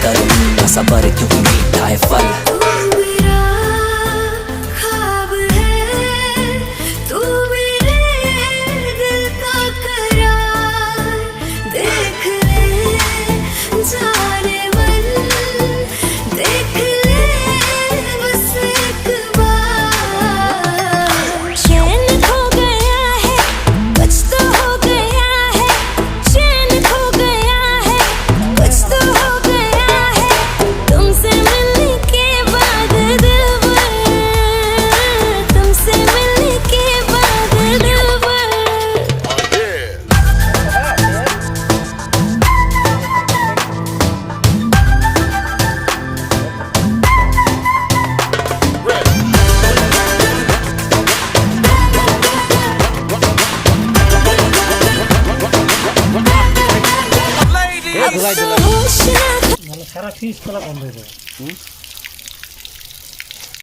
करूंगा सबर क्योंकि मीठा है फल। সারা ফিস কলা বন্ধ হয়ে যাবে।